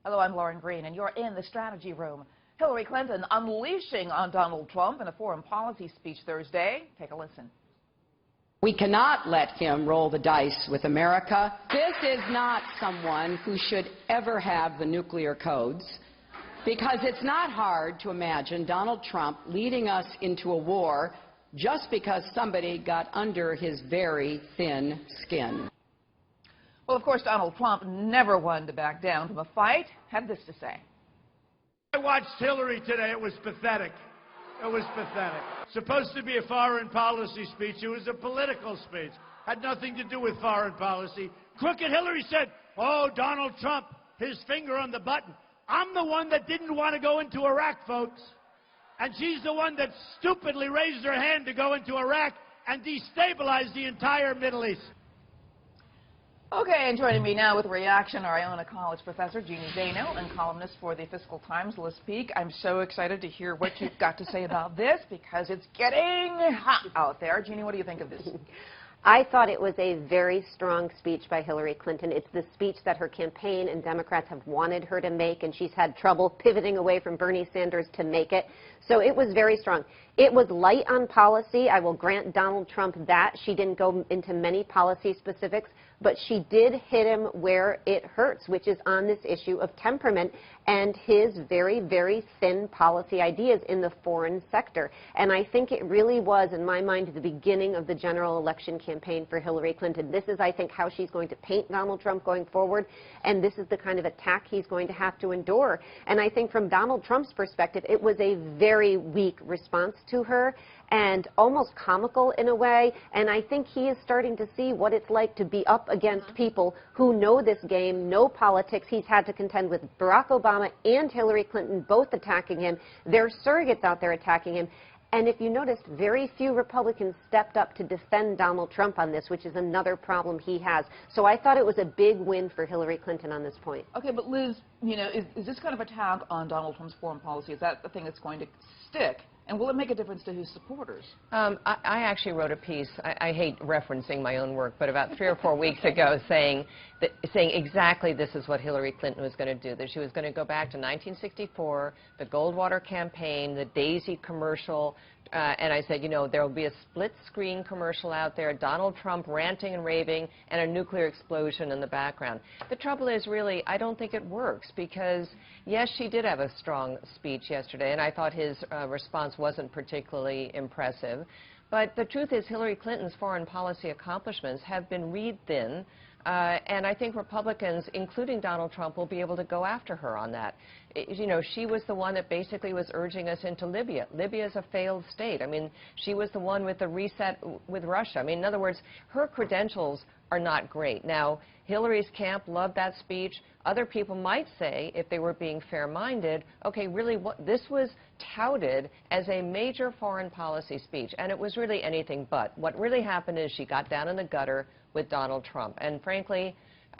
Hello, I'm Lauren Green, and you're in the Strategy Room. Hillary Clinton unleashing on Donald Trump in a foreign policy speech Thursday. Take a listen. We cannot let him roll the dice with America. This is not someone who should ever have the nuclear codes, because it's not hard to imagine Donald Trump leading us into a war just because somebody got under his very thin skin. Well, of course, Donald Trump never wanted to back down from a fight. Had this to say. I watched Hillary today. It was pathetic. It was pathetic. Supposed to be a foreign policy speech. It was a political speech. Had nothing to do with foreign policy. Crooked Hillary said, oh, Donald Trump, his finger on the button. I'm the one that didn't want to go into Iraq, folks. And she's the one that stupidly raised her hand to go into Iraq and destabilize the entire Middle East. Okay, and joining me now with reaction, our Iona College professor, Jeanne Zaino, and columnist for the Fiscal Times, Liz Peek. I'm so excited to hear what you've got to say about this because it's getting hot out there. Jeanne, what do you think of this? I thought it was a very strong speech by Hillary Clinton. It's the speech that her campaign and Democrats have wanted her to make, and she's had trouble pivoting away from Bernie Sanders to make it. So it was very strong. It was light on policy. I will grant Donald Trump that. She didn't go into many policy specifics, but she did hit him where it hurts, which is on this issue of temperament and his very, very thin policy ideas in the foreign sector. And I think it really was, in my mind, the beginning of the general election campaign for Hillary Clinton. This is, I think, how she's going to paint Donald Trump going forward, and this is the kind of attack he's going to have to endure. And I think from Donald Trump's perspective, it was a very weak response to her and almost comical in a way, and I think he is starting to see what it's like to be up against people who know this game, know politics. He's had to contend with Barack Obama and Hillary Clinton both attacking him. There are surrogates out there attacking him. And if you noticed, very few Republicans stepped up to defend Donald Trump on this, which is another problem he has. So I thought it was a big win for Hillary Clinton on this point. Okay, but Liz, you know, is this kind of attack on Donald Trump's foreign policy, is that the thing that's going to stick? And will it make a difference to his supporters? I actually wrote a piece, I hate referencing my own work, but about 3 or 4 weeks ago saying exactly this is what Hillary Clinton was going to do, that she was going to go back to 1964, the Goldwater campaign, the Daisy commercial, and I said, you know, there will be a split-screen commercial out there, Donald Trump ranting and raving, and a nuclear explosion in the background. The trouble is, really, I don't think it works, because, yes, she did have a strong speech yesterday, and I thought his response wasn't particularly impressive. But the truth is, Hillary Clinton's foreign policy accomplishments have been reed thin, and I think Republicans, including Donald Trump, will be able to go after her on that. You know, she was the one that basically was urging us into Libya. Libya is a failed state. I mean, she was the one with the reset with Russia. I mean, in other words, her credentials are not great. Now, Hillary's camp loved that speech. Other people might say, if they were being fair-minded, okay, really, this was touted as a major foreign policy speech, and it was really anything but. What really happened is she got down in the gutter with Donald Trump. And frankly,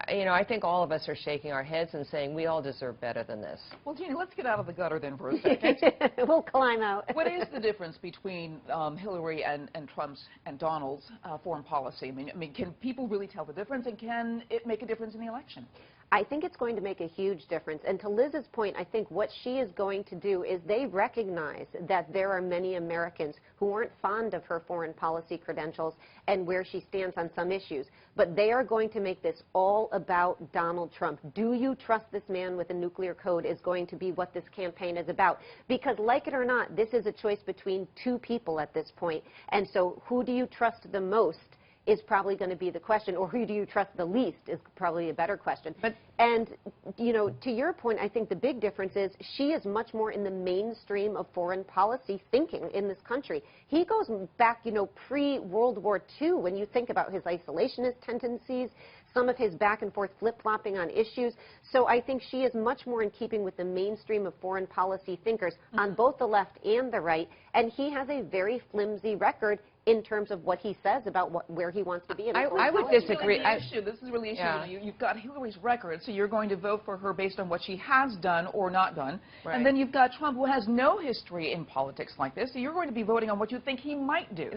you know, I think all of us are shaking our heads and saying we all deserve better than this. Well, Jeanne, let's get out of the gutter then for a second. We'll climb out. What is the difference between Hillary and Trump's and Donald's foreign policy? I mean, can people really tell the difference, and can it make a difference in the election? I think it's going to make a huge difference. And to Liz's point, I think what she is going to do is they recognize that there are many Americans who aren't fond of her foreign policy credentials and where she stands on some issues. But they are going to make this all about Donald Trump. Do you trust this man with a nuclear code is going to be what this campaign is about. Because like it or not, this is a choice between two people at this point. And so who do you trust the most is probably going to be the question, or who do you trust the least is probably a better question. And, you know, to your point, I think the big difference is she is much more in the mainstream of foreign policy thinking in this country. He goes back, you know, pre-World War II when you think about his isolationist tendencies, some of his back and forth flip-flopping on issues. So I think she is much more in keeping with the mainstream of foreign policy thinkers on both the left and the right, and he has a very flimsy record in terms of what he says about where he wants to be. In I would disagree. This is really the issue. Yeah. You've got Hillary's record, so you're going to vote for her based on what she has done or not done. Right. And then you've got Trump, who has no history in politics like this, so you're going to be voting on what you think he might do.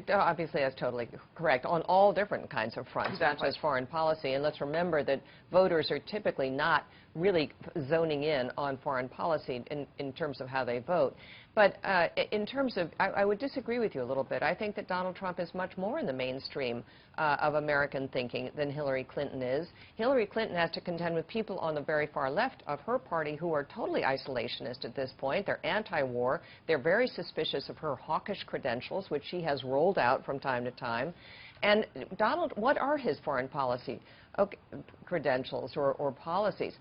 Obviously, that's totally correct on all different kinds of fronts, Exactly. not just foreign policy. And let's remember that voters are typically not really zoning in on foreign policy in terms of how they vote. But in terms of, I would disagree with you a little bit. I think that Donald Trump is much more in the mainstream of American thinking than Hillary Clinton is. Hillary Clinton has to contend with people on the very far left of her party who are totally isolationist at this point. They're anti-war. They're very suspicious of her hawkish credentials, which she has rolled out from time to time. And Donald, what are his foreign policy credentials or policies?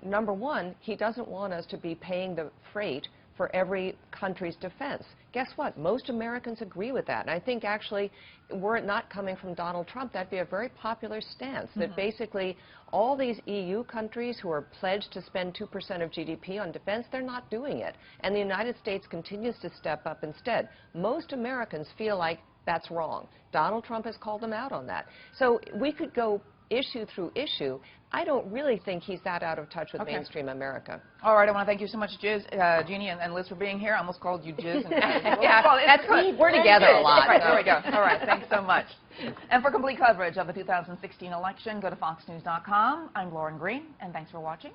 Number one, he doesn't want us to be paying the freight for every country's defense. Guess what? Most Americans agree with that. And I think actually, were it not coming from Donald Trump, that'd be a very popular stance, that basically all these EU countries who are pledged to spend 2% of GDP on defense, they're not doing it. And the United States continues to step up instead. Most Americans feel like that's wrong. Donald Trump has called them out on that. So we could go issue through issue. I don't really think he's that out of touch with mainstream America. All right, I want to thank you so much, Jeannie and Liz, for being here. I almost called you Jiz. We're together a lot. Right, there we go. All right, thanks so much. And for complete coverage of the 2016 election, go to foxnews.com. I'm Lauren Green, and thanks for watching.